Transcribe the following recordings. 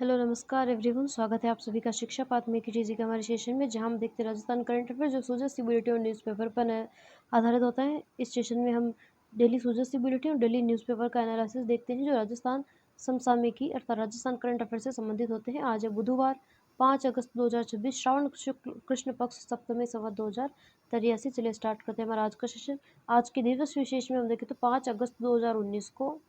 Hello नमस्कार everyone, स्वागत है आप सभी का शिक्षा पाठ में जी के हमारे सेशन में, जहां हम देखते हैं राजस्थान करंट अफेयर जो सूजस बुलेटिन और न्यूज़पेपर पर आधारित होता है। इस सेशन में हम डेली सूजस बुलेटिन और डेली न्यूज़पेपर का एनालिसिस देखते हैं जो राजस्थान समसामयिकी अर्थात राजस्थान करंट अफेयर से संबंधित होते हैं। आज है बुधवार 5 अगस्त 2026, श्रावण शुक्ल कृष्ण पक्ष सप्तमी संवत 2083। चलिए स्टार्ट करते हैं हमारा आज का सेशन। आज के दिवस विशेष में हम देखें तो 5 अगस्त 2019 को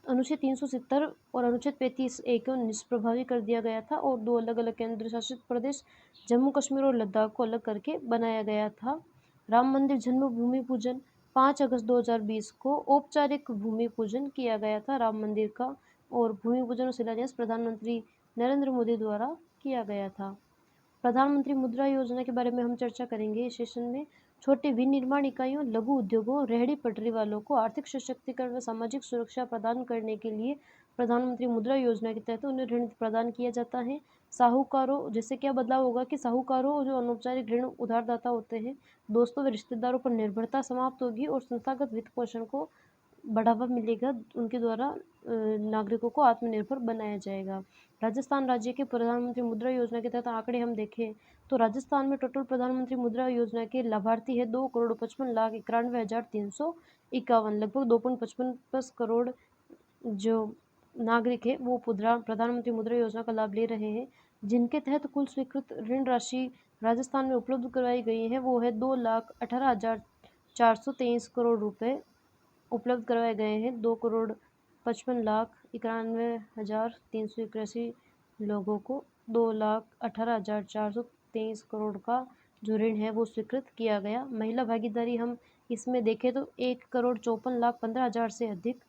अनुच्छेद 370 और अनुच्छेद 35A को निष्प्रभावी कर दिया गया था और दो अलग अलग केंद्र शासित प्रदेश जम्मू कश्मीर और लद्दाख को अलग करके बनाया गया था। राम मंदिर जन्मभूमि पूजन 5 अगस्त 2020 को औपचारिक भूमि पूजन किया गया था राम मंदिर का, और भूमि पूजन और शिलान्यास प्रधानमंत्री नरेंद्र मोदी द्वारा किया गया था। प्रधानमंत्री मुद्रा योजना के बारे में हम चर्चा करेंगे इस सेशन में। छोटे विनिर्माण इकाइयों, लघु उद्योगों, रेहड़ी पटरी वालों को आर्थिक सशक्तिकरण व सामाजिक सुरक्षा प्रदान करने के लिए प्रधानमंत्री मुद्रा योजना के तहत उन्हें ऋण प्रदान किया जाता है। साहूकारों जैसे क्या बदलाव होगा कि साहूकारों जो अनौपचारिक ऋण उधारदाता होते हैं, दोस्तों व रिश्तेदारों पर निर्भरता समाप्त होगी और संस्थागत वित्त पोषण को बढ़ावा मिलेगा। उनके द्वारा नागरिकों को आत्मनिर्भर बनाया जाएगा। राजस्थान राज्य के प्रधानमंत्री मुद्रा योजना के तहत आंकड़े हम देखें तो राजस्थान में टोटल प्रधानमंत्री मुद्रा योजना के लाभार्थी है 2,55,91,351, लगभग 2.55 करोड़ जो नागरिक है वो प्रधानमंत्री मुद्रा योजना का लाभ ले रहे हैं, जिनके तहत कुल स्वीकृत ऋण राशि राजस्थान में उपलब्ध करवाई गई है वो है 2,18,423 करोड़ रुपए उपलब्ध करवाए गए हैं। 2,55,91,381 लोगों को 2,18,423 करोड़ का जो ऋण है वो स्वीकृत किया गया। महिला भागीदारी हम इसमें देखें तो 1,54,15,000 से अधिक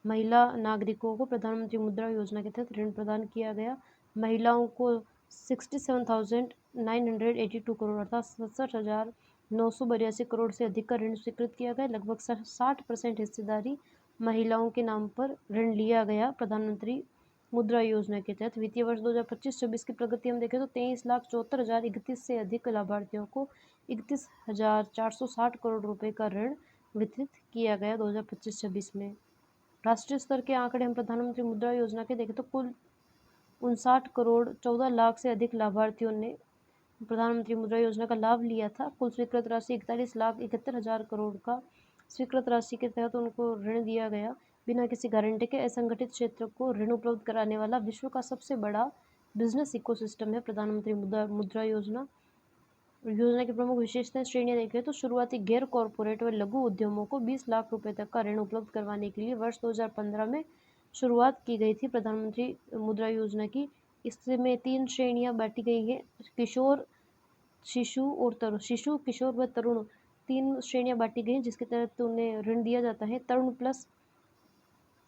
महिला नागरिकों को प्रधानमंत्री मुद्रा योजना के तहत ऋण प्रदान किया गया। महिलाओं को 67,982 करोड़ अर्थात 67,982 करोड़ से अधिक का ऋण स्वीकृत किया गया। लगभग 60% हिस्सेदारी महिलाओं के नाम पर ऋण लिया गया प्रधानमंत्री मुद्रा योजना के तहत। वित्तीय वर्ष 2025-26 की प्रगति हम देखें तो 23,74,031 से अधिक लाभार्थियों को 31,460 करोड़ रुपए का ऋण वितरित किया गया 2025-26 में। राष्ट्रीय स्तर के आंकड़े हम प्रधानमंत्री मुद्रा योजना के देखें तो कुल 59,14,00,000 से अधिक लाभार्थियों ने प्रधानमंत्री मुद्रा योजना का लाभ लिया था। कुल स्वीकृत राशि 41,71,000 करोड़ का स्वीकृत राशि के तहत उनको ऋण दिया गया। बिना किसी गारंटी के असंगठित क्षेत्र को ऋण उपलब्ध कराने वाला विश्व का सबसे बड़ा बिजनेस इकोसिस्टम है प्रधानमंत्री मुद्रा योजना। योजना की प्रमुख विशेषताएं श्रेणियां देखें तो शुरुआती गैर कॉरपोरेट व लघु उद्यमों को 20 लाख रुपए तक का ऋण उपलब्ध करवाने के लिए वर्ष 2015 में शुरुआत की गई थी प्रधानमंत्री मुद्रा योजना की। इसमें 3 श्रेणियां बांटी गई हैं, किशोर, शिशु, किशोर व तरुण, 3 श्रेणियां बांटी गई हैं जिसके तहत उन्हें ऋण दिया जाता है।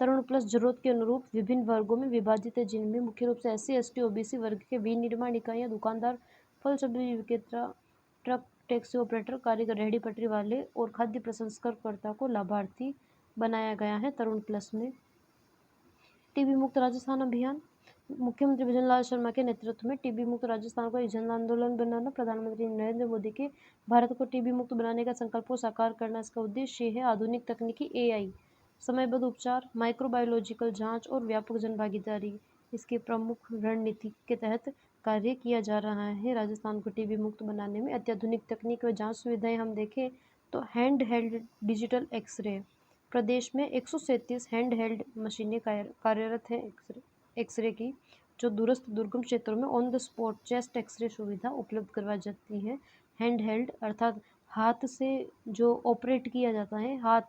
तरुण प्लस जरूरत के अनुरूप विभिन्न वर्गों में विभाजित है, जिनमें मुख्य रूप से SC, ST, OBC वर्ग के विनिर्माण इकाइयां, दुकानदार, फल सब्जी विक्रेता, ट्रक टैक्सी ऑपरेटर, कारीगर, रेहड़ी पटरी वाले और खाद्य प्रसंस्करणकर्ता को लाभार्थी बनाया गया है तरुण प्लस में। टीबी मुक्त राजस्थान अभियान, मुख्यमंत्री भजनलाल शर्मा के नेतृत्व में टीबी मुक्त राजस्थान को एक जन आंदोलन बनाना, प्रधानमंत्री नरेंद्र मोदी के भारत को टीबी मुक्त बनाने का संकल्प को साकार करना इसका उद्देश्य है। आधुनिक तकनीकी AI, समयबद्ध उपचार, माइक्रोबायोलॉजिकल जांच और व्यापक जन भागीदारी इसकी प्रमुख रणनीति के तहत कार्य किया जा रहा है। राजस्थान को टीबी मुक्त बनाने में अत्याधुनिक तकनीक व जांच सुविधाएं हम देखें तो हैंड हेल्ड डिजिटल एक्सरे, प्रदेश में 137 हैंड हेल्ड मशीनें कार्यरत हैं एक्सरे की, जो दूरस्थ दुर्गम क्षेत्रों में on the spot chest x ray सुविधा उपलब्ध करवाई जाती है। हैंड हेल्ड अर्थात हाथ से जो ऑपरेट किया जाता है, हाथ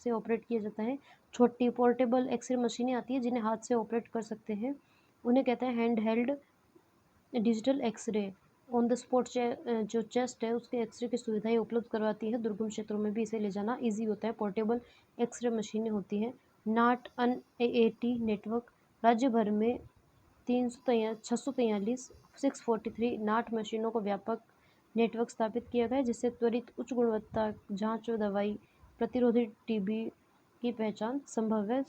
से ऑपरेट किया जाता है। छोटी पोर्टेबल एक्सरे मशीनें आती हैं जिन्हें हाथ से ऑपरेट कर सकते हैं, उन्हें कहते हैं hand held digital x ray. On the spot जो चेस्ट है उसके एक्सरे की सुविधाएं उपलब्ध करवाती है। दुर्गम क्षेत्रों में भी इसे ले जाना ईजी होता है। पोर्टेबल एक्सरे मशीनें होती हैं। नाट NAAT नेटवर्क, राज्य भर में 643 नाट मशीनों को व्यापक नेटवर्क स्थापित किया गया है, जिससे त्वरित उच्च गुणवत्ता जांच व दवाई प्रतिरोधी टीबी की पहचान संभव है।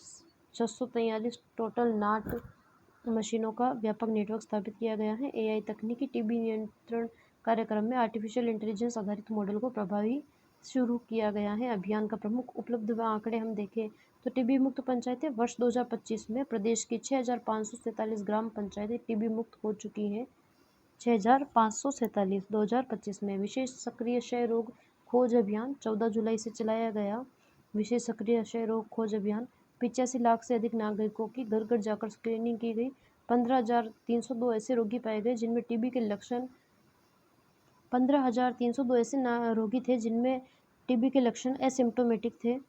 643 टोटल नाट मशीनों का व्यापक नेटवर्क स्थापित किया गया है। AI तकनीकी टीबी नियंत्रण कार्यक्रम में आर्टिफिशियल इंटेलिजेंस आधारित मॉडल को प्रभावी शुरू किया गया है। अभियान का प्रमुख उपलब्ध व आंकड़े हम देखें तो टीबी मुक्त पंचायतें वर्ष 2025 में प्रदेश की 6,547 ग्राम पंचायतें टीबी मुक्त हो चुकी हैं। 6,547 2025 में। विशेष सक्रिय क्षय रोग खोज अभियान 14 जुलाई से चलाया गया। विशेष सक्रिय क्षय रोग खोज अभियान 85 लाख से अधिक नागरिकों की घर घर जाकर स्क्रीनिंग की गई। 15,302 ऐसे रोगी पाए गए जिनमें टीबी के लक्षण 15,302 ऐसे रोगी थे जिनमें टीबी के लक्षण एसिम्प्टोमेटिक थे।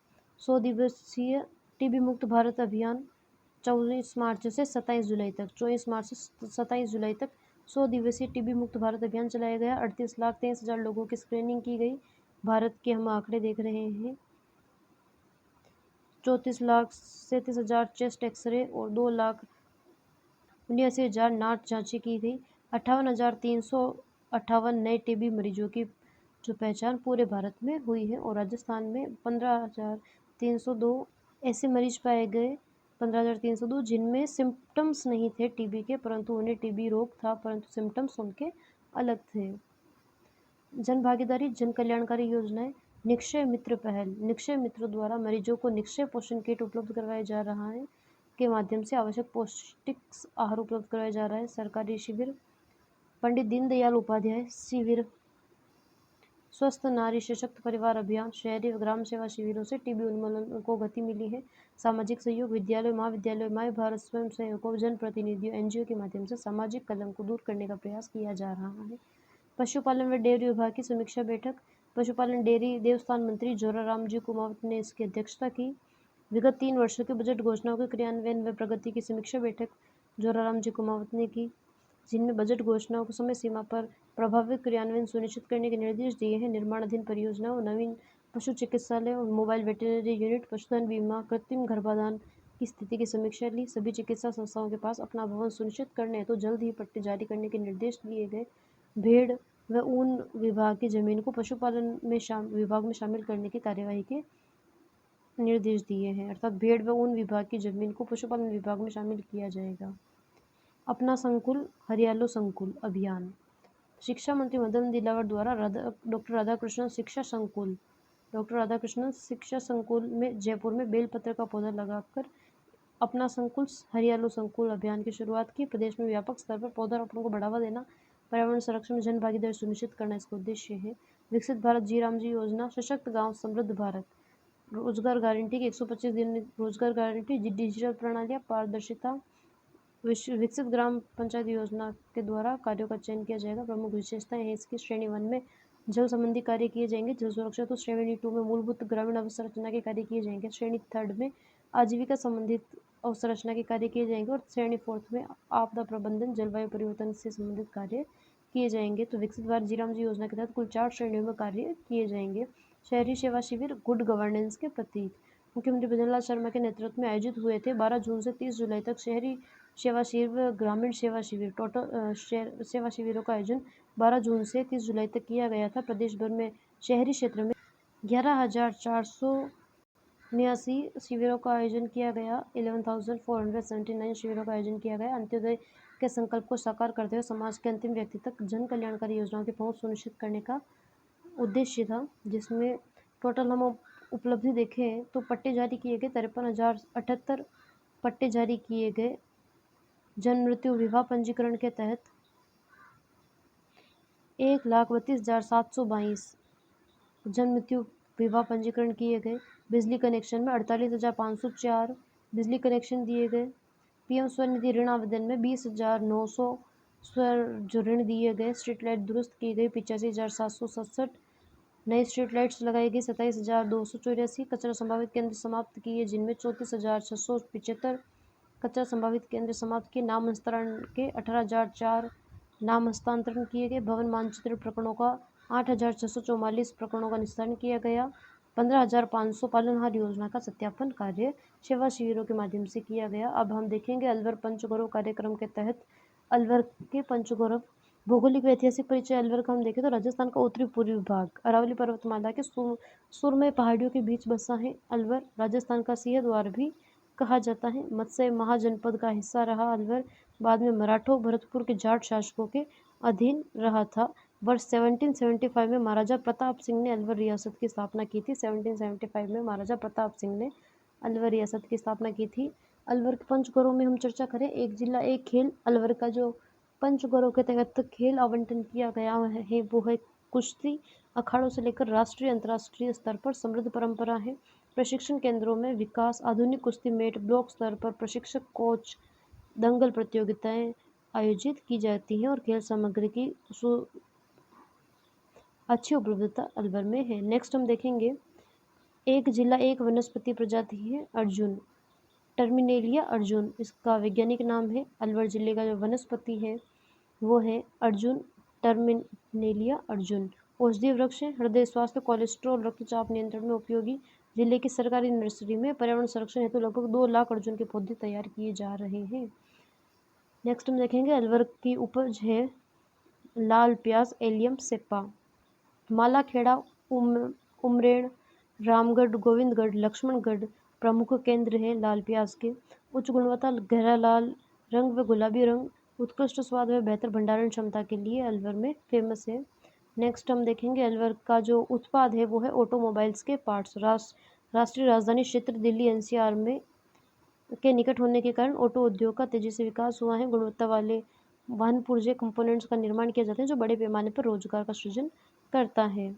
100 दिवसीय टीबी मुक्त भारत अभियान 24 मार्च से 27 जुलाई तक 27 जुलाई तक 100 दिवसीय टीबी मुक्त भारत अभियान चलाया गया। 38,23,000 लोगों की स्क्रीनिंग की गई। भारत के हम आंकड़े देख रहे हैं। 34,37,000 चेस्ट एक्सरे और 2,79,000 नाट जांचें की गई। 58,358 नए टीबी मरीजों की जो पहचान पूरे भारत में हुई है और राजस्थान में 15,302 ऐसे मरीज पाए गए 15,302 जिनमें सिम्टम्स नहीं थे टीबी के, परंतु उन्हें टीबी रोग था, परंतु सिम्टम्स उनके अलग थे। जन भागीदारी जन कल्याणकारी योजनाएं निक्षय मित्र पहल निक्षय मित्र द्वारा मरीजों को निक्षय पोषण किट उपलब्ध करवाया जा रहा है के माध्यम से आवश्यक पौष्टिक आहार उपलब्ध करवाया जा रहा है। सरकारी शिविर पंडित दीनदयाल उपाध्याय शिविर स्वस्थ नारी सशक्त परिवार अभियान शहरी व ग्राम सेवा शिविरों से टीबी उन्मूलन को गति मिली है। सामाजिक सहयोग विद्यालय महाविद्यालय माय भारत स्वयं सेवकों जनप्रतिनिधियों एनजीओ के माध्यम से सामाजिक कलंक को दूर करने का प्रयास किया जा रहा है। पशुपालन व डेयरी विभाग की समीक्षा बैठक पशुपालन डेयरी देवस्थान मंत्री जोराराम जी कुमावत ने इसकी अध्यक्षता की। विगत 3 वर्षों के बजट घोषणाओं के क्रियान्वयन व प्रगति की समीक्षा बैठक जोराराम जी कुमावत ने की, जिनमें बजट घोषणाओं को समय सीमा पर प्रभावी क्रियान्वयन सुनिश्चित करने के निर्देश दिए हैं। निर्माणाधीन परियोजनाओं नवीन पशु चिकित्सालय और मोबाइल वेटरनरी यूनिट पशुधन बीमा कृत्रिम गर्भाधान की स्थिति की समीक्षा ली। सभी चिकित्सा संस्थाओं के पास अपना भवन सुनिश्चित करने हेतु जल्द ही पट्टे जारी करने के निर्देश दिए गए। भेड़ व ऊन विभाग की जमीन को पशुपालन में विभाग में शामिल करने की कार्यवाही के निर्देश दिए हैं, अर्थात भेड़ व ऊन विभाग की जमीन को पशुपालन विभाग में शामिल किया जाएगा। अपना संकुल हरियालो संकुल अभियान शिक्षा मंत्री मदन दिलावर द्वारा डॉक्टर राधाकृष्णन शिक्षा संकुल में जयपुर में बेलपत्र का पौधा लगाकर अपना संकुल हरियालो संकुल अभियान की शुरुआत की। प्रदेश में व्यापक स्तर पर पौधारोपण को बढ़ावा देना, पर्यावरण संरक्षण में जन भागीदारी सुनिश्चित करना इसका उद्देश्य है। विकसित भारत जी राम जी योजना सशक्त गांव समृद्ध भारत रोजगार गारंटी की 125 दिन रोजगार गारंटी डिजिटल प्रणालियां पारदर्शिता विकसित ग्राम पंचायत योजना के द्वारा कार्यों का चयन किया जाएगा। प्रमुख विशेषताएं हैं इसकी श्रेणी 1 में जल संबंधी कार्य किए जाएंगे। जल सुरक्षा तो श्रेणी 2 में मूलभूत ग्रामीण अवसंरचना के कार्य किए जाएंगे। श्रेणी 3 में आजीविका संबंधित अवसंरचना के कार्य किए जाएंगे और श्रेणी 4 में आपदा प्रबंधन जलवायु परिवर्तन से संबंधित कार्य किए जाएंगे। तो विकसित भारत जी राम जी योजना के तहत कुल 4 श्रेणियों में कार्य किए जाएंगे। शहरी सेवा शिविर गुड गवर्नेंस के प्रतीक मुख्यमंत्री भजनलाल शर्मा के नेतृत्व में आयोजित हुए थे। 12 जून से 30 जुलाई तक शहरी सेवा शिविर ग्रामीण सेवा शिविर सेवा शिविरों का आयोजन 12 जून से 30 जुलाई तक किया गया था। प्रदेश भर में शहरी क्षेत्र में 11,489 शिविरों का आयोजन किया गया। 11,479 शिविरों का आयोजन किया गया। अंत्योदय के संकल्प को साकार करते हुए समाज के अंतिम व्यक्ति तक जन कल्याणकारी योजनाओं की पहुंच सुनिश्चित करने का उद्देश्य था, जिसमें टोटल हम उपलब्धि देखें तो पट्टे जारी किए गए 53,078 पट्टे जारी किए गए। जन्म मृत्यु विवाह पंजीकरण के तहत 1,32,722 जन्म मृत्यु विवाह पंजीकरण किए गए। बिजली कनेक्शन में 48,504 बिजली कनेक्शन दिए गए। पीएम स्वनिधि ऋण आवेदन में 20,900 जो ऋण दिए गए। स्ट्रीट लाइट दुरुस्त की गई 85,767 नई स्ट्रीट लाइट्स लगाई गई 27,284। कचरा संभावित केंद्र समाप्त किए जिनमें 34,675 कचरा संभावित केंद्र समाप्त किए। नाम हस्तांतरण के 18,004 नाम हस्तांतरण किए गए। भवन मानचित्र प्रकरणों का 8,644 प्रकरणों का निस्तारण किया गया। 15,500 पालनहार योजना का सत्यापन कार्य सेवा शिविरों के माध्यम से किया गया। अब हम देखेंगे अलवर पंचगौरव कार्यक्रम के तहत अलवर के पंचगौरव भौगोलिक व ऐतिहासिक परिचय। अलवर का हम देखें तो राजस्थान का उत्तरी पूर्वी भाग अरावली पर्वतमाला के सुरमय पहाड़ियों के बीच बसा है। अलवर राजस्थान का सिंहद्वार भी कहा जाता है। मत्स्य महाजनपद का हिस्सा रहा अलवर। बाद में मराठों भरतपुर के जाट शासकों के अधीन रहा था। वर्ष 1775 में महाराजा प्रताप सिंह ने अलवर रियासत की स्थापना की थी। 1775 में महाराजा प्रताप सिंह ने अलवर रियासत की स्थापना की थी। अलवर के पंचगढ़ों में हम चर्चा करें, एक जिला एक खेल। अलवर का जो पंचगढ़ों के तहत खेल आवंटन किया गया है वो है कुश्ती। अखाड़ों से लेकर राष्ट्रीय अंतर्राष्ट्रीय स्तर पर समृद्ध परंपरा है। प्रशिक्षण केंद्रों में विकास, आधुनिक कुश्ती मेट, ब्लॉक स्तर पर प्रशिक्षक, कोच, दंगल प्रतियोगिताएं आयोजित की जाती हैं और खेल सामग्री की अच्छी उपलब्धता अलवर में है। नेक्स्ट हम देखेंगे, एक जिला एक वनस्पति प्रजाति है अर्जुन, टर्मिनेलिया अर्जुन इसका वैज्ञानिक नाम है। अलवर जिले का जो वनस्पति है वो है अर्जुन, टर्मिनेलिया अर्जुन। औषधीय वृक्ष है, हृदय स्वास्थ्य, कोलेस्ट्रॉल, रक्तचाप नियंत्रण में उपयोगी। जिले की सरकारी नर्सरी में पर्यावरण संरक्षण हेतु लगभग 2 लाख अर्जुन के पौधे तैयार किए जा रहे हैं। नेक्स्ट हम देखेंगे, अलवर की उपज है लाल प्याज, एलियम सेप्पा। मालाखेड़ा, उमरेड़, रामगढ़, गोविंदगढ़, लक्ष्मणगढ़ प्रमुख केंद्र है लाल प्याज के। उच्च गुणवत्ता, गहरा लाल रंग व गुलाबी रंग, उत्कृष्ट स्वाद व बेहतर भंडारण क्षमता के लिए अलवर में फेमस है। नेक्स्ट हम देखेंगे, अलवर का जो उत्पाद है वो है ऑटोमोबाइल्स के पार्ट्स। राष्ट्रीय राजधानी क्षेत्र दिल्ली एनसीआर में के निकट होने के कारण ऑटो उद्योग का तेजी से विकास हुआ है। गुणवत्ता वाले वाहन पुर्जे कंपोनेंट्स का निर्माण किया जाता है जो बड़े पैमाने पर रोजगार का सृजन करता है।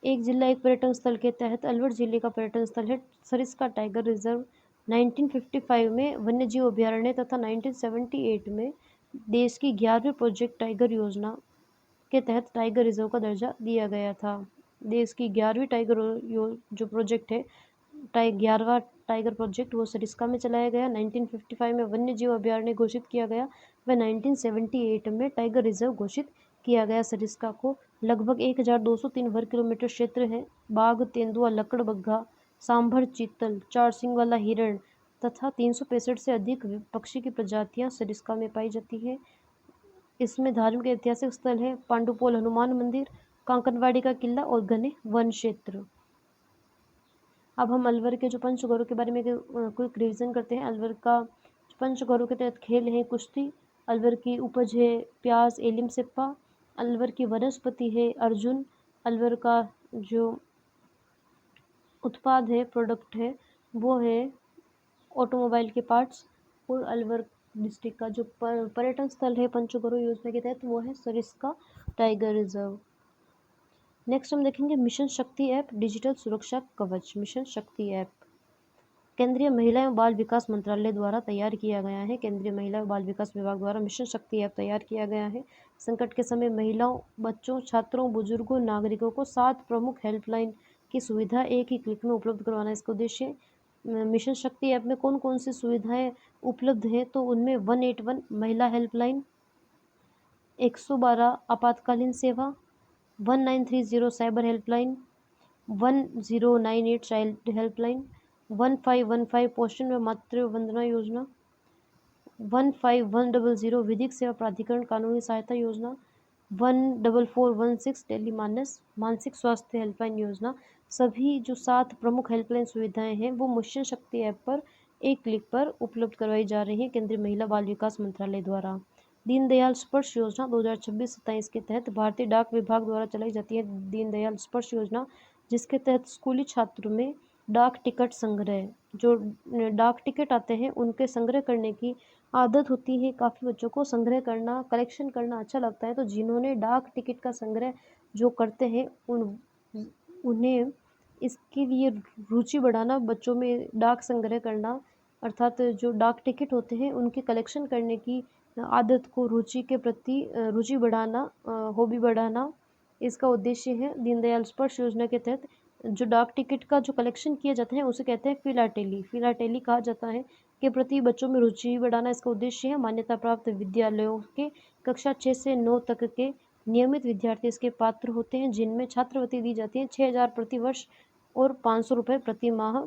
एक जिला एक पर्यटन स्थल के तहत अलवर जिले का पर्यटन स्थल है सरिस्का टाइगर रिजर्व। 1955 में वन्यजीव अभयारण्य तथा 1978 में देश की 11वीं प्रोजेक्ट टाइगर योजना के तहत टाइगर रिजर्व का दर्जा दिया गया था। देश की 11वीं टाइगर जो प्रोजेक्ट है 11वां टाइगर प्रोजेक्ट वो सरिस्का में चलाया गया। 1955 में वन्य जीव अभयारण्य घोषित किया गया व 1978 में टाइगर रिजर्व घोषित किया गया। सरिस्का को लगभग 1203 वर्ग किलोमीटर क्षेत्र है। बाघ, तेंदुआ, लकड़बग्घा, सांभर चीतल, 4 सींग वाला हिरण तथा 365 से अधिक पक्षी की प्रजातियां सरिस्का में पाई जाती है। इसमें धार्मिक ऐतिहासिक स्थल है पांडुपोल हनुमान मंदिर, कांकनवाड़ी का किला और घने वन क्षेत्र। अब हम अलवर के जो पंचगौरों के बारे में क्विक रिवीजन करते हैं। अलवर का पंचगौरों के तहत खेल है कुश्ती। अलवर की उपज है प्याज, एलिम सेप्पा। अलवर की वनस्पति है अर्जुन। अलवर का जो उत्पाद है, प्रोडक्ट है, वो है ऑटोमोबाइल के पार्ट्स। और अलवर डिस्ट्रिक्ट का जो पर्यटन स्थल है पंचगौर योजना के तहत वो है सरिस्का टाइगर रिजर्व। नेक्स्ट हम देखेंगे मिशन शक्ति ऐप डिजिटल सुरक्षा कवच। मिशन शक्ति ऐप केंद्रीय महिला एवं बाल विकास मंत्रालय द्वारा तैयार किया गया है। केंद्रीय महिला एवं बाल विकास विभाग द्वारा मिशन शक्ति ऐप तैयार किया गया है। संकट के समय महिलाओं, बच्चों, छात्रों, बुजुर्गों, नागरिकों को 7 प्रमुख हेल्पलाइन की सुविधा एक ही क्लिक में उपलब्ध करवाना इसका उद्देश्य है। मिशन शक्ति ऐप में कौन कौन सी सुविधाएं उपलब्ध है तो उनमें 181 महिला हेल्पलाइन, 112 आपातकालीन सेवा, 1930 साइबर हेल्पलाइन, 1098 चाइल्ड हेल्पलाइन, 1515 पोषण व मातृ वंदना योजना, 15100 विधिक सेवा प्राधिकरण कानूनी सहायता योजना, 14416 टेली मानसिक स्वास्थ्य हेल्पलाइन योजना। सभी जो 7 प्रमुख हेल्पलाइन सुविधाएं हैं वो मिशन शक्ति ऐप पर एक क्लिक पर उपलब्ध करवाई जा रही है केंद्रीय महिला बाल विकास मंत्रालय द्वारा। दीनदयाल स्पर्श योजना 2026-27 के तहत भारतीय डाक विभाग द्वारा चलाई जाती है दीनदयाल स्पर्श योजना, जिसके तहत स्कूली छात्रों में डाक टिकट संग्रह, जो डाक टिकट आते हैं उनके संग्रह करने की आदत होती है। काफ़ी बच्चों को संग्रह करना, कलेक्शन करना अच्छा लगता है, तो जिन्होंने डाक टिकट का संग्रह जो करते हैं उन्हें इसके लिए रुचि बढ़ाना, बच्चों में डाक संग्रह करना अर्थात जो डाक टिकट होते हैं उनकी कलेक्शन करने की आदत को, रुचि के प्रति रुचि बढ़ाना, हॉबी बढ़ाना इसका उद्देश्य है। दीनदयाल स्पर्श योजना के तहत जो डाक टिकट का जो कलेक्शन किया जाता है उसे कहते हैं फिलाटेली। फिलाटेली कहा जाता है के प्रति बच्चों में रुचि बढ़ाना इसका उद्देश्य है। मान्यता प्राप्त विद्यालयों के कक्षा 6 से 9 तक के नियमित विद्यार्थी इसके पात्र होते हैं, जिनमें छात्रवृत्ति दी जाती है 6000 प्रति वर्ष और 500 रुपये प्रति माह।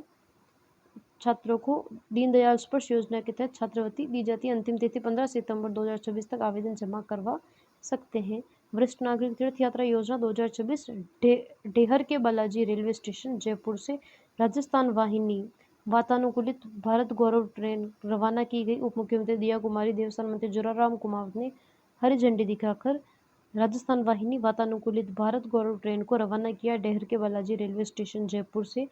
छात्रों को दीनदयाल स्पर्श योजना के तहत छात्रवृत्ति दी जाती है। अंतिम तिथि 15 सितंबर 2024 तक आवेदन जमा करवा सकते हैं। वरिष्ठ नागरिक तीर्थ यात्रा योजना 2026 डेहर के बालाजी रेलवे स्टेशन जयपुर से राजस्थान वाहिनी वातानुकूलित भारत गौरव ट्रेन रवाना की गई। उप मुख्यमंत्री दिया कुमारी, देवस्थान मंत्री जोराराम कुमावत ने हरी झंडी दिखाकर राजस्थान वाहिनी वातानुकूलित भारत गौरव ट्रेन को रवाना किया डेहर के बालाजी रेलवे स्टेशन जयपुर से।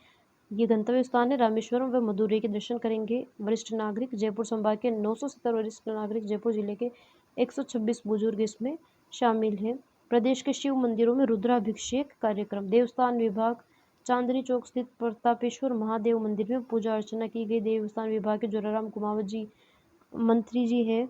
ये गंतव्य स्थान है। रामेश्वरम व मदुरई के दर्शन करेंगे वरिष्ठ नागरिक। जयपुर संभाग के 970 वरिष्ठ नागरिक, जयपुर जिले के 126 बुजुर्ग इसमें शामिल हैं। प्रदेश के शिव मंदिरों में रुद्राभिषेक कार्यक्रम। देवस्थान विभाग चांदनी चौक स्थित प्रतापेश्वर महादेव मंदिर में पूजा अर्चना की गई। देवस्थान विभाग के जोराराम कुमावत जी मंत्री जी हैं।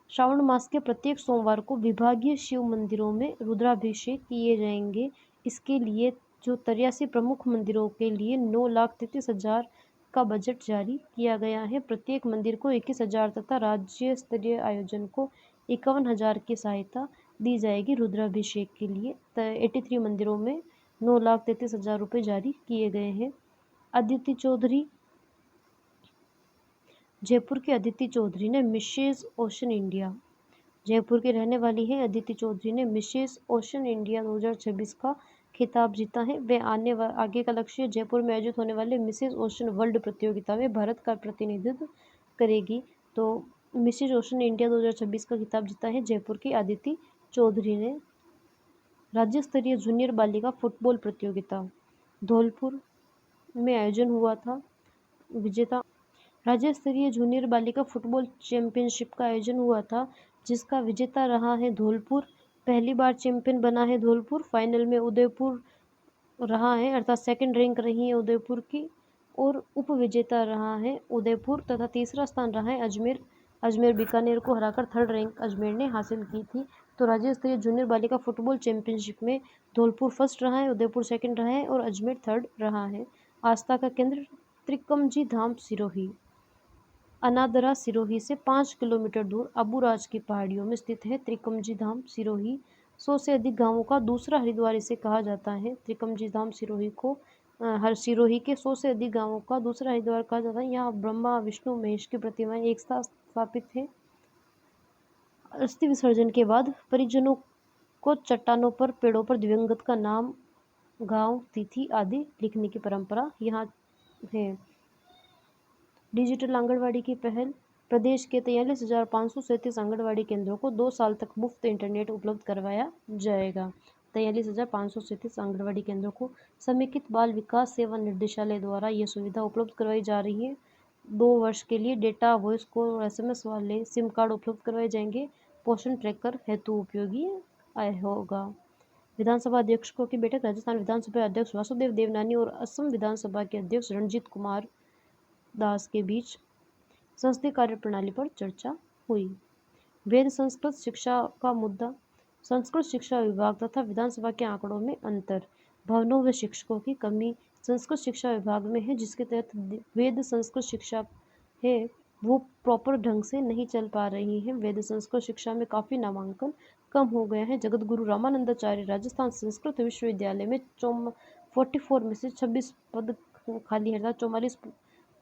श्रावण मास के प्रत्येक सोमवार को विभागीय शिव मंदिरों में रुद्राभिषेक किए जाएंगे। इसके लिए जो 83 प्रमुख मंदिरों के लिए 9,33,000 का बजट जारी किया गया है। प्रत्येक मंदिर को 21,000 तथा राज्य स्तरीय आयोजन को 51,000 की सहायता दी जाएगी। रुद्राभिषेक के लिए 83 मंदिरों में 9,33,000 रुपये जारी किए गए हैं। अदिति चौधरी, जयपुर की अदिति चौधरी ने मिसेज ओशन इंडिया, जयपुर की रहने वाली हैं अदिति चौधरी ने मिसेज ओशन इंडिया 2026 का खिताब जीता है। वे आगे का लक्ष्य जयपुर में आयोजित होने वाले मिसेज ओशन वर्ल्ड प्रतियोगिता में भारत का प्रतिनिधित्व करेगी। तो मिसेज ओशन इंडिया 2026 का खिताब जीता है जयपुर की अदिति चौधरी ने। राज्य स्तरीय जूनियर बालिका फुटबॉल प्रतियोगिता धौलपुर में आयोजन हुआ था। विजेता राज्य स्तरीय जूनियर बालिका फुटबॉल चैंपियनशिप का आयोजन हुआ था, जिसका विजेता रहा है धौलपुर। पहली बार चैंपियन बना है धौलपुर। फाइनल में उदयपुर रहा है, अर्थात सेकंड रैंक रही है उदयपुर की, और उप विजेता रहा है उदयपुर तथा तीसरा स्थान रहा है अजमेर। अजमेर बीकानेर को हराकर थर्ड रैंक अजमेर ने हासिल की थी। तो राज्य स्तरीय जूनियर बालिका फुटबॉल चैंपियनशिप में धौलपुर फर्स्ट रहा है, उदयपुर सेकंड रहा है और अजमेर थर्ड रहा है। आस्था का केंद्र त्रिकमजी धाम सिरोही। अनादरा सिरोही से 5 किलोमीटर दूर अबुराज की पहाड़ियों में स्थित है त्रिकमजी धाम सिरोही। 100 से अधिक गांवों का दूसरा हरिद्वार इसे कहा जाता है। त्रिकमजी धाम सिरोही को हर सिरोही के 100 से अधिक गांवों का दूसरा हरिद्वार कहा जाता है। यहाँ ब्रह्मा विष्णु महेश की प्रतिमाएं एक साथ स्थापित है। अस्थि विसर्जन के बाद परिजनों को चट्टानों पर, पेड़ों पर दिवंगत का नाम, गांव, तिथि आदि लिखने की परंपरा यहाँ है। डिजिटल आंगनवाड़ी की पहल। प्रदेश के 43,537 आंगनवाड़ी केंद्रों को 2 साल तक मुफ्त इंटरनेट उपलब्ध करवाया जाएगा। 43,537 आंगनवाड़ी केंद्रों को समेकित बाल विकास सेवा निर्देशालय द्वारा यह सुविधा उपलब्ध करवाई जा रही है। 2 वर्ष के लिए डेटा, वॉइस कॉल और SMS वाले सिम कार्ड उपलब्ध करवाए जाएंगे। पोषण ट्रैकर हेतु उपयोगी होगा। विधानसभा अध्यक्षों की बैठक। राजस्थान विधानसभा अध्यक्ष वासुदेव देवनानी और असम विधानसभा के अध्यक्ष रणजीत कुमार दास के बीच संसदीय कार्यप्रणाली पर चर्चा हुई। वेद संस्कृत शिक्षा का मुद्दा। संस्कृत शिक्षा विभाग तथा विधानसभा के आंकड़ों में अंतर। भवनों व शिक्षकों की कमी संस्कृत शिक्षा विभाग में है, जिसके तहत वेद संस्कृत शिक्षा है वो प्रॉपर ढंग से नहीं चल पा रही है। वेद संस्कृत शिक्षा में काफ़ी नामांकन कम हो गया है। जगत गुरु रामानंदाचार्य राजस्थान संस्कृत विश्वविद्यालय में 44 में से 26 पद खाली है, अर्थात 44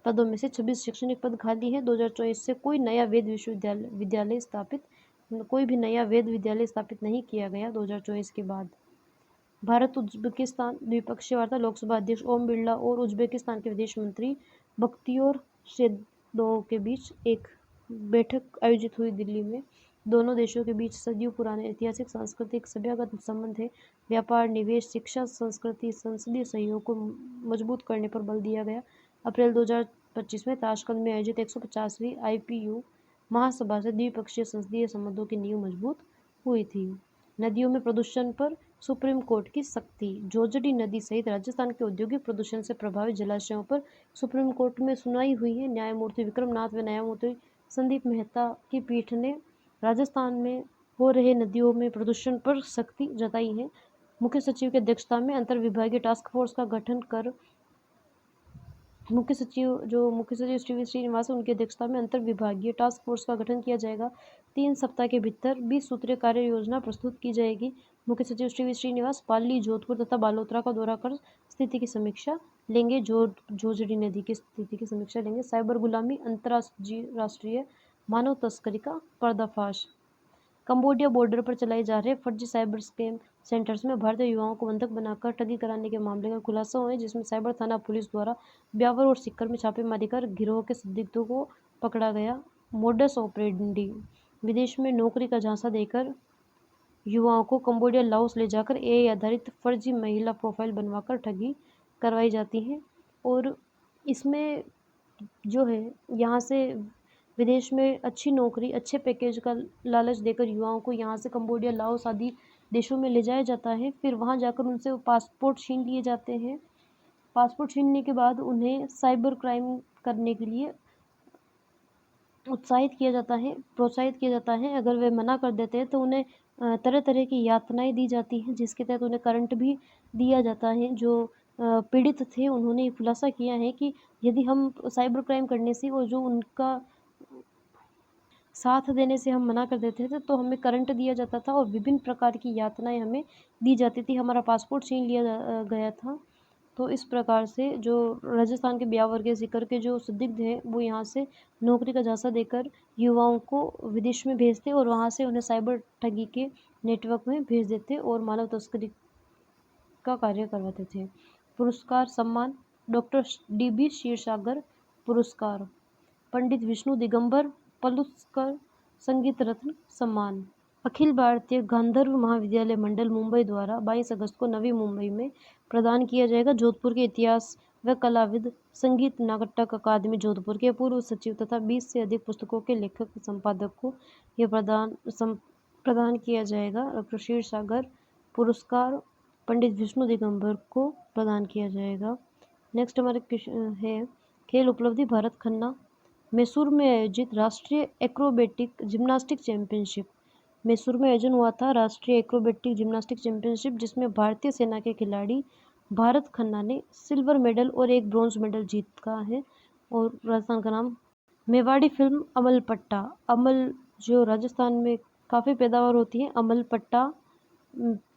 पदों में से 26 शैक्षणिक पद खाली है। 2024 से कोई भी नया वेद विद्यालय स्थापित नहीं किया गया 2024 के बाद। भारत उज्बेकिस्तान द्विपक्षीय वार्ता। लोकसभा अध्यक्ष ओम बिरला और उज्बेकिस्तान के विदेश मंत्री बख्तियोर शेदोव के बीच एक बैठक आयोजित हुई दिल्ली में। दोनों देशों के बीच सदियों पुराने ऐतिहासिक, सांस्कृतिक, सभ्यगत संबंध है। व्यापार, निवेश, शिक्षा, संस्कृति, संसदीय सहयोग को मजबूत करने पर बल दिया गया। अप्रैल 2025 में ताशकंद में आयोजित 150वीं IPU महासभा से द्विपक्षीय संसदीय संबंधों की नींव मजबूत हुई थी। नदियों में प्रदूषण पर सुप्रीम कोर्ट की सख्ती। जोजड़ी नदी सहित राजस्थान के औद्योगिक प्रदूषण से प्रभावित जलाशयों पर सुप्रीम कोर्ट में सुनवाई हुई है। न्यायमूर्ति विक्रम नाथ व न्यायमूर्ति संदीप मेहता की पीठ ने राजस्थान में हो रहे नदियों में प्रदूषण पर सख्ती जताई है। मुख्य सचिव की अध्यक्षता में अंतर विभागीय टास्क फोर्स का गठन कर मुख्य सचिव श्रीनिवास उनकी अध्यक्षता में अंतर विभागीय टास्क फोर्स का गठन किया जाएगा। 3 सप्ताह के भीतर 20 सूत्रीय कार्य योजना प्रस्तुत की जाएगी। मुख्य सचिव श्रीनिवास पाली, जोधपुर तथा बालोतरा का दौरा कर स्थिति की समीक्षा लेंगे। जोजड़ी नदी की स्थिति की समीक्षा लेंगे। साइबर गुलामी, अंतर्राष्ट्रीय मानव तस्करी का पर्दाफाश। कंबोडिया बॉर्डर पर चलाए जा रहे फर्जी साइबर स्कैम सेंटर्स में भारतीय युवाओं को बंधक बनाकर ठगी कराने के मामले का खुलासा हुआ है, जिसमें साइबर थाना पुलिस द्वारा ब्यावर और सीकर में छापेमारी कर गिरोह के संदिग्धों को पकड़ा गया। Modus operandi. विदेश में नौकरी का झांसा देकर युवाओं को कंबोडिया, लाओस ले जाकर AI आधारित फर्जी महिला प्रोफाइल बनवाकर ठगी करवाई जाती है। और इसमें जो है यहाँ से विदेश में अच्छी नौकरी, अच्छे पैकेज का लालच देकर युवाओं को यहाँ से कंबोडिया, लाओस आदि देशों में ले जाया जाता है। फिर वहाँ जाकर उनसे वो पासपोर्ट छीन लिए जाते हैं। पासपोर्ट छीनने के बाद उन्हें साइबर क्राइम करने के लिए उत्साहित किया जाता है, प्रोत्साहित किया जाता है। अगर वे मना कर देते हैं तो उन्हें तरह तरह की यातनाएं दी जाती हैं, जिसके तहत उन्हें करंट भी दिया जाता है। जो पीड़ित थे उन्होंने ये खुलासा किया है कि यदि हम साइबर क्राइम करने से और जो उनका साथ देने से हम मना कर देते थे तो हमें करंट दिया जाता था और विभिन्न प्रकार की यातनाएं हमें दी जाती थी। हमारा पासपोर्ट छीन लिया गया था। तो इस प्रकार से जो राजस्थान के ब्यावर के जिक्र के जो संदिग्ध हैं वो यहाँ से नौकरी का झांसा देकर युवाओं को विदेश में भेजते और वहाँ से उन्हें साइबर ठगी के नेटवर्क में भेज देते और मानव तस्करी का कार्य करवाते थे। पुरस्कार सम्मान: डॉक्टर DB क्षीरसागर पुरस्कार, पंडित विष्णु दिगंबर पलुस्कर संगीत रत्न सम्मान। अखिल भारतीय गांधर्व महाविद्यालय मंडल मुंबई द्वारा 22 अगस्त को नवी मुंबई में प्रदान किया जाएगा। जोधपुर के इतिहास व कलाविद, संगीत नाटक अकादमी जोधपुर के पूर्व सचिव तथा 20 से अधिक पुस्तकों के लेखक संपादक को यह प्रदान किया जाएगा। डॉक्टर क्षीरसागर पुरस्कार पंडित विष्णु दिगंबर को प्रदान किया जाएगा। नेक्स्ट हमारे है खेल उपलब्धि भारत खन्ना। मैसूर में आयोजित राष्ट्रीय एक्रोबेटिक जिम्नास्टिक चैंपियनशिप। मैसूर में आयोजन हुआ था राष्ट्रीय एक्रोबेटिक जिम्नास्टिक चैंपियनशिप, जिसमें भारतीय सेना के खिलाड़ी भारत खन्ना ने सिल्वर मेडल और एक ब्रॉन्ज मेडल जीता है। और राजस्थान का नाम मेवाड़ी फिल्म अमल पट्टा। अमल जो राजस्थान में काफ़ी पैदावार होती है, अमल पट्टा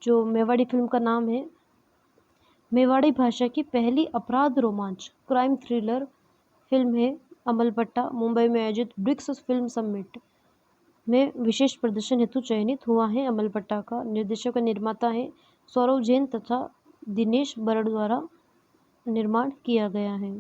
जो मेवाड़ी फिल्म का नाम है। मेवाड़ी भाषा की पहली अपराध रोमांच क्राइम थ्रिलर फिल्म है अमल पट्टा। मुंबई में आयोजित ब्रिक्स फिल्म समिट में विशेष प्रदर्शन हेतु चयनित हुआ है। अमल पट्टा का निर्देशक व निर्माता है सौरव जैन तथा दिनेश बरड़ द्वारा निर्माण किया गया है।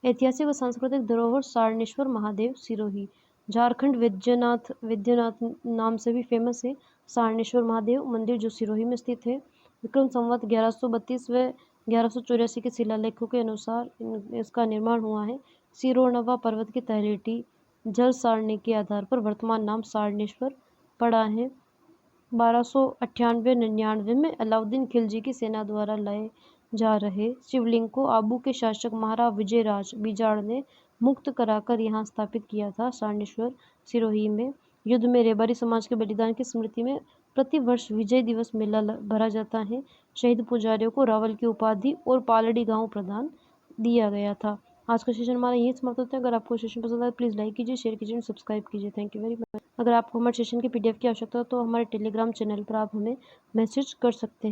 ऐतिहासिक व सांस्कृतिक धरोहर सारणेश्वर महादेव सिरोही। झारखंड वैद्यनाथ नाम से भी फेमस है सारणेश्वर महादेव मंदिर, जो सिरोही में स्थित है। विक्रम संवत 1132 व 1184 के शिलालेखों के अनुसार इसका निर्माण हुआ है। सिरोनवा पर्वत की तलहटी जल सारणी के आधार पर वर्तमान नाम सारणेश्वर पड़ा है। 1298-99 में अलाउद्दीन खिलजी की सेना द्वारा लाए जा रहे शिवलिंग को आबू के शासक महाराज विजयराज बिजाड़ ने मुक्त कराकर यहाँ स्थापित किया था। सारणेश्वर सिरोही में युद्ध में रेबारी समाज के बलिदान की स्मृति में प्रतिवर्ष विजय दिवस मेला भरा जाता है। शहीद पुजारियों को रावल की उपाधि और पालड़ी गांव प्रदान दिया गया था। आज का सेशन हमारा यही समाप्त होता है। अगर आपको सेशन पसंद आए प्लीज़ लाइक कीजिए, शेयर कीजिए, सब्सक्राइब कीजिए। Thank you very much. अगर आपको हमारे सेशन के PDF की आवश्यकता हो तो हमारे टेलीग्राम चैनल पर आप हमें मैसेज कर सकते हैं।